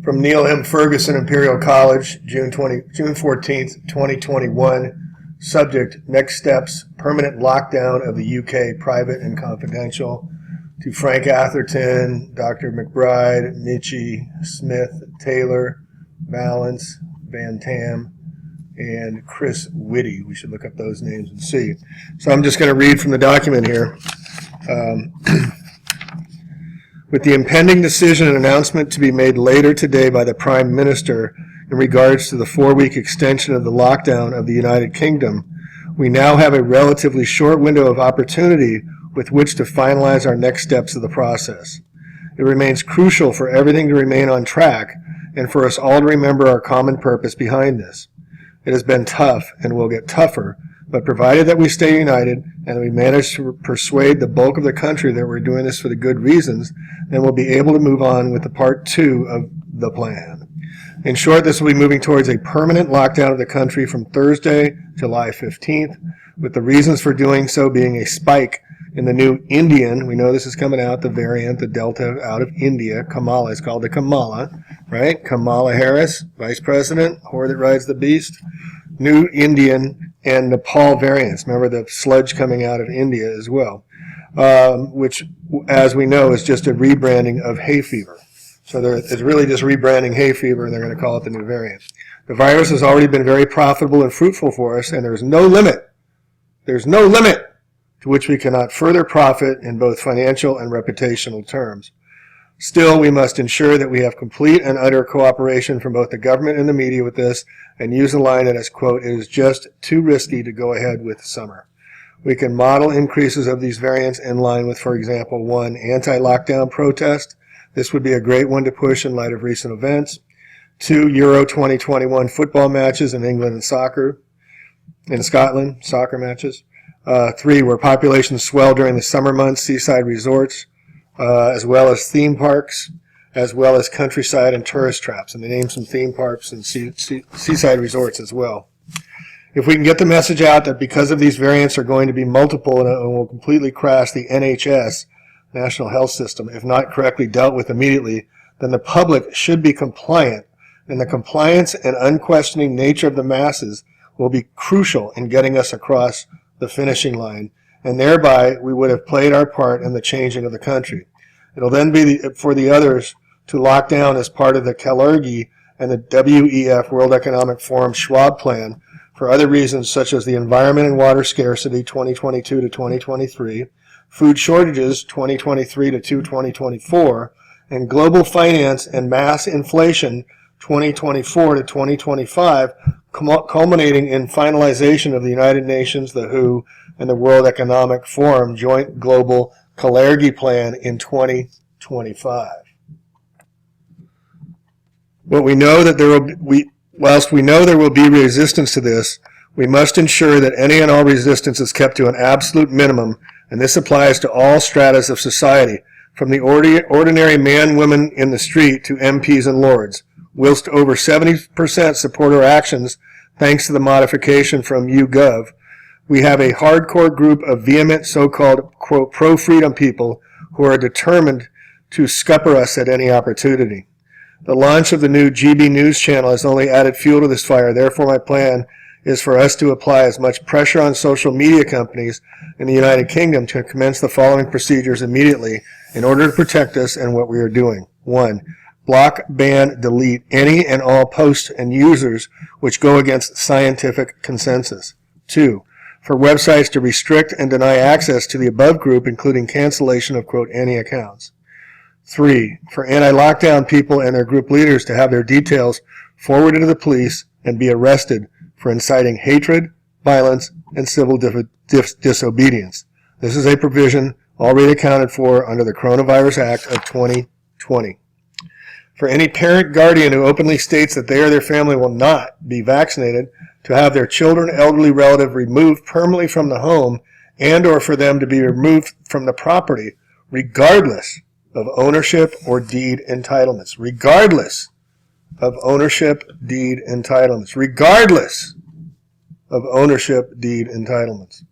From Neil M. Ferguson, Imperial College, June 14th, 2021. Subject, next steps, permanent lockdown of the UK, private and confidential. To Frank Atherton, Dr. McBride, Michie, Smith, Taylor, Valance, Van Tam, and Chris Whitty. We should look up those names and see. So I'm just going to read from the document here. With the impending decision and announcement to be made later today by the Prime Minister in regards to the 4-week extension of the lockdown of the United Kingdom, we now have a relatively short window of opportunity with which to finalize our next steps of the process. It remains crucial for everything to remain on track and for us all to remember our common purpose behind this. It has been tough and will get tougher, but provided that we stay united and we manage to persuade the bulk of the country that we're doing this for the good reasons, then we'll be able to move on with the part 2 of the plan. In short, this will be moving towards a permanent lockdown of the country from Thursday, July 15th, with the reasons for doing so being a spike in the new Indian, we know this is coming out, the variant, the Delta out of India, Kamala, it's called the Kamala, right? Kamala Harris, Vice President, whore that rides the beast. New Indian and Nepal variants. Remember the sludge coming out of India as well, which, as we know, is just a rebranding of hay fever. So it's really just rebranding hay fever, and they're going to call it the new variant. The virus has already been very profitable and fruitful for us, and there's no limit to which we cannot further profit in both financial and reputational terms. Still, we must ensure that we have complete and utter cooperation from both the government and the media with this, and use the line that is, quote, it is just too risky to go ahead with summer. We can model increases of these variants in line with, for example, 1, anti-lockdown protest. This would be a great one to push in light of recent events. 2, Euro 2021 football matches in England and Scotland, soccer matches. 3, where populations swell during the summer months, seaside resorts, as well as theme parks, as well as countryside and tourist traps. And they name some theme parks and seaside resorts as well. If we can get the message out that because of these variants are going to be multiple and will completely crash the NHS, National Health System, if not correctly dealt with immediately, then the public should be compliant, and the compliance and unquestioning nature of the masses will be crucial in getting us across the finishing line, and thereby we would have played our part in the changing of the country. It'll then be for the others to lock down as part of the Kalergi and the WEF, World Economic Forum Schwab Plan, for other reasons such as the environment and water scarcity 2022 to 2023, food shortages 2023 to 2024, and global finance and mass inflation 2024 to 2025, culminating in finalization of the United Nations, the WHO, and the World Economic Forum Joint Global Kalergi Plan in 2025. Whilst we know there will be resistance to this, we must ensure that any and all resistance is kept to an absolute minimum, and this applies to all stratas of society, from the ordinary man, woman in the street to MPs and lords. Whilst over 70% support our actions thanks to the modification from YouGov, we have a hardcore group of vehement so-called, quote, pro-freedom people who are determined to scupper us at any opportunity. The launch of the new GB News channel has only added fuel to this fire. Therefore, my plan is for us to apply as much pressure on social media companies in the United Kingdom to commence the following procedures immediately in order to protect us and what we are doing. 1. Block, ban, delete any and all posts and users which go against scientific consensus. 2. For websites to restrict and deny access to the above group, including cancellation of, quote, any accounts. 3. For anti-lockdown people and their group leaders to have their details forwarded to the police and be arrested for inciting hatred, violence, and civil disobedience. This is a provision already accounted for under the Coronavirus Act of 2020. For any parent guardian who openly states that they or their family will not be vaccinated, to have their children, elderly relative removed permanently from the home and or for them to be removed from the property, regardless of ownership or deed entitlements. Regardless of ownership, deed entitlements. Regardless of ownership, deed entitlements.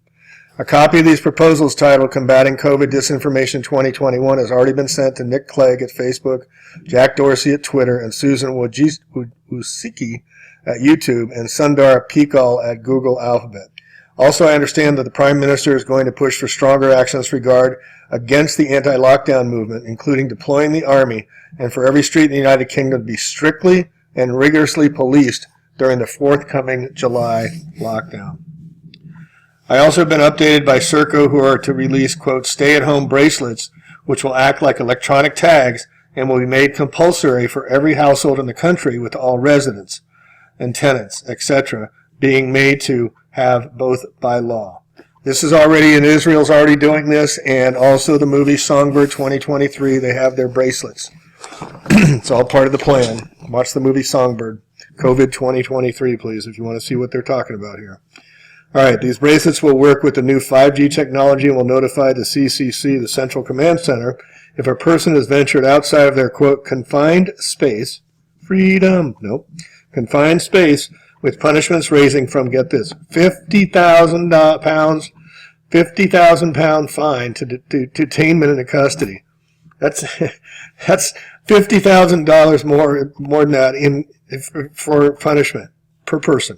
A copy of these proposals titled Combating COVID Disinformation 2021 has already been sent to Nick Clegg at Facebook, Jack Dorsey at Twitter, and Susan Wojcicki at YouTube, and Sundar Pichal at Google Alphabet. Also, I understand that the Prime Minister is going to push for stronger action in this regard against the anti-lockdown movement, including deploying the Army, and for every street in the United Kingdom to be strictly and rigorously policed during the forthcoming July lockdown. I also have been updated by Serco, who are to release, quote, stay-at-home bracelets, which will act like electronic tags and will be made compulsory for every household in the country, with all residents and tenants, etc., being made to have both by law. This is already, in Israel's already doing this, and also the movie Songbird 2023, they have their bracelets. It's all part of the plan. Watch the movie Songbird, COVID 2023, please, if you want to see what they're talking about here. All right, these bracelets will work with the new 5G technology and will notify the CCC, the Central Command Center, if a person has ventured outside of their, quote, confined space, confined space, with punishments ranging from, get this, £50,000 fine to detainment into custody. That's $50,000 more than that for punishment per person.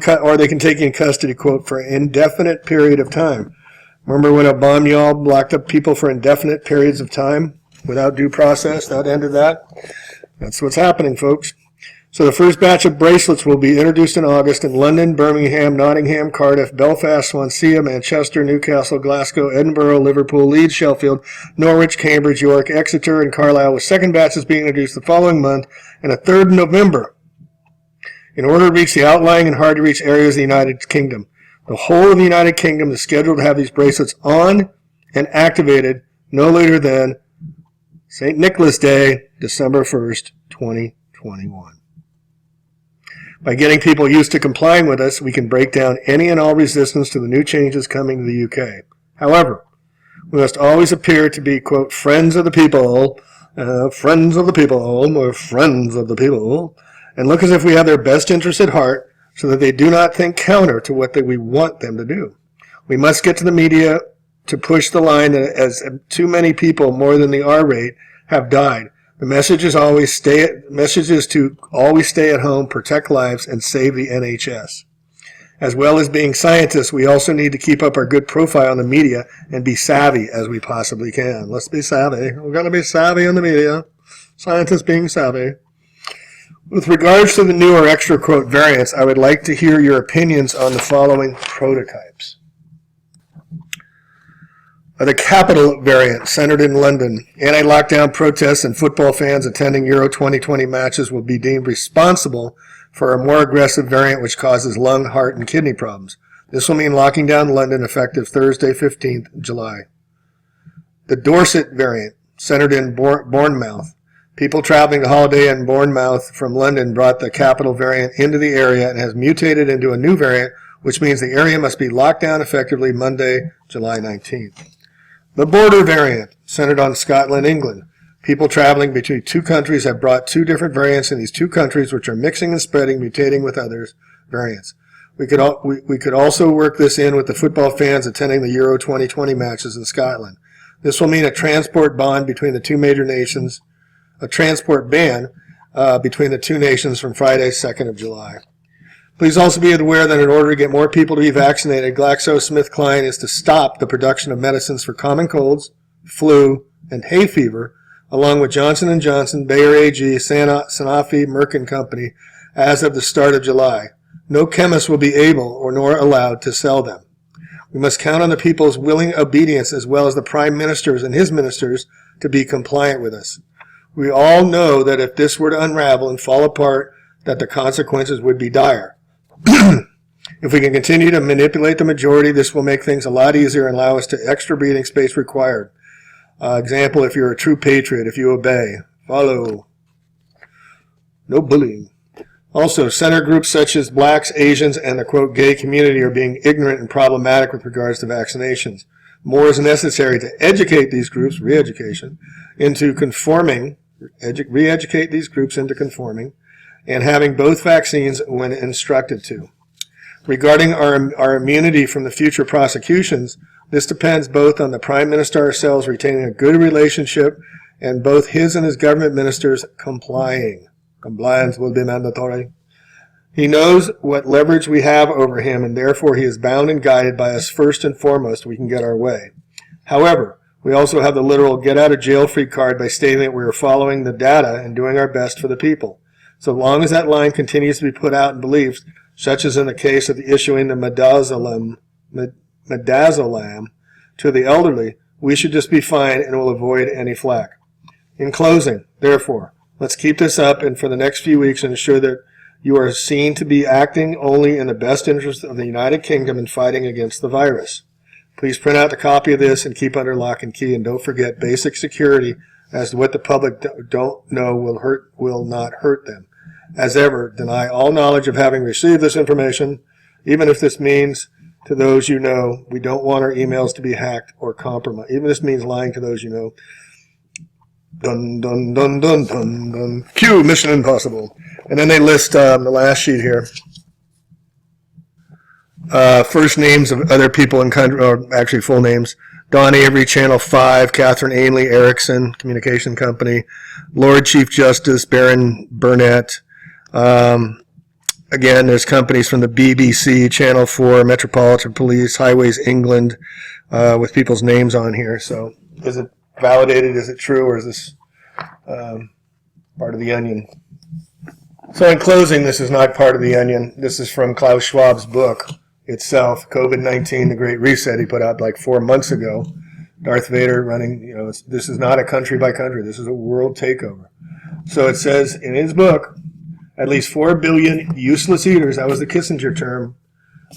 Or they can take you in custody, quote, for an indefinite period of time. Remember when Obama locked up people for indefinite periods of time without due process? That ended that. That's what's happening, folks. So the first batch of bracelets will be introduced in August in London, Birmingham, Nottingham, Cardiff, Belfast, Swansea, Manchester, Newcastle, Glasgow, Edinburgh, Liverpool, Leeds, Sheffield, Norwich, Cambridge, York, Exeter, and Carlisle, with second batches being introduced the following month and a third in November, in order to reach the outlying and hard-to-reach areas of the United Kingdom. The whole of the United Kingdom is scheduled to have these bracelets on and activated no later than St. Nicholas Day, December 1st, 2021. By getting people used to complying with us, we can break down any and all resistance to the new changes coming to the UK. However, we must always appear to be, quote, friends of the people, or friends of the people, and look as if we have their best interests at heart, so that they do not think counter to what we want them to do. We must get to the media to push the line that as too many people, more than the R rate, have died. The message is to always stay at home, protect lives, and save the NHS. As well as being scientists, we also need to keep up our good profile in the media and be savvy as we possibly can. Let's be savvy. We're going to be savvy in the media. Scientists being savvy. With regards to the new or extra, quote, variants, I would like to hear your opinions on the following prototypes. The capital variant, centered in London. Anti-lockdown protests and football fans attending Euro 2020 matches will be deemed responsible for a more aggressive variant which causes lung, heart, and kidney problems. This will mean locking down London effective Thursday, 15th July. The Dorset variant, centered in Bournemouth. People traveling to holiday in Bournemouth from London brought the capital variant into the area and has mutated into a new variant, which means the area must be locked down effectively Monday, July 19th. The border variant, centered on Scotland, England. People traveling between two countries have brought two different variants in these two countries, which are mixing and spreading, mutating with others variants. We could also work this in with the football fans attending the Euro 2020 matches in Scotland. This will mean a transport ban between the two nations from Friday, 2nd of July. Please also be aware that in order to get more people to be vaccinated, GlaxoSmithKline is to stop the production of medicines for common colds, flu, and hay fever, along with Johnson & Johnson, Bayer AG, Sanofi, Merck & Company, as of the start of July. No chemist will be able or nor allowed to sell them. We must count on the people's willing obedience as well as the Prime Minister's and his ministers to be compliant with us. We all know that if this were to unravel and fall apart, that the consequences would be dire. If we can continue to manipulate the majority, this will make things a lot easier and allow us to extra breathing space required. Example, if you're a true patriot, if you obey, follow, no bullying. Also, center groups such as blacks, Asians, and the, quote, gay community are being ignorant and problematic with regards to vaccinations. More is necessary to educate these groups, re-educate these groups into conforming, and having both vaccines when instructed to. Regarding our immunity from the future prosecutions, this depends both on the Prime Minister ourselves retaining a good relationship and both his and his government ministers complying. Compliance will be mandatory. He knows what leverage we have over him, and therefore he is bound and guided by us first and foremost we can get our way. However, we also have the literal get-out-of-jail-free card by stating that we are following the data and doing our best for the people. So long as that line continues to be put out in beliefs, such as in the case of the issuing the midazolam to the elderly, we should just be fine and will avoid any flack. In closing, therefore, let's keep this up and for the next few weeks and ensure that you are seen to be acting only in the best interest of the United Kingdom in fighting against the virus. Please print out the copy of this and keep under lock and key, and don't forget basic security as to what the public don't know will not hurt them. As ever, deny all knowledge of having received this information, even if this means to those you know. We don't want our emails to be hacked or compromised. Even if this means lying to those you know. Dun, dun, dun, dun, dun, dun. Cue Mission Impossible. And then they list the last sheet here. First names of other people in country, or actually full names. Don Avery, Channel 5, Catherine Ainley, Ericsson Communication Company, Lord Chief Justice, Baron Burnett. Again, there's companies from the BBC, Channel 4, Metropolitan Police, Highways England, with people's names on here. So is it validated? Is it true? Or is this part of the onion? So in closing, this is not part of the onion. This is from Klaus Schwab's book itself, COVID-19, The Great Reset, he put out like 4 months ago. Darth Vader running, this is not a country by country. This is a world takeover. So it says in his book, at least 4 billion useless eaters, that was the Kissinger term,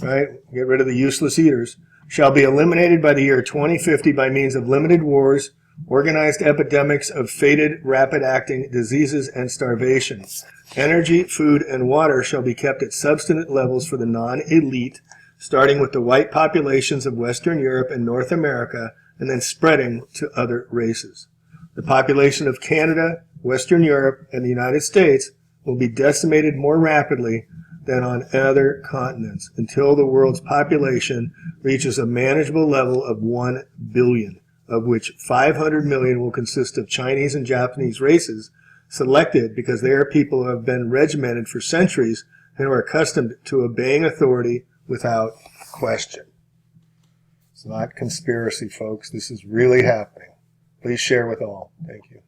right? Get rid of the useless eaters, shall be eliminated by the year 2050 by means of limited wars, organized epidemics of fated, rapid-acting diseases, and starvation. Energy, food, and water shall be kept at subsistence levels for the non-elite, starting with the white populations of Western Europe and North America, and then spreading to other races. The population of Canada, Western Europe, and the United States will be decimated more rapidly than on other continents until the world's population reaches a manageable level of 1 billion, of which 500 million will consist of Chinese and Japanese races, selected because they are people who have been regimented for centuries and are accustomed to obeying authority without question. It's not conspiracy, folks. This is really happening. Please share with all. Thank you.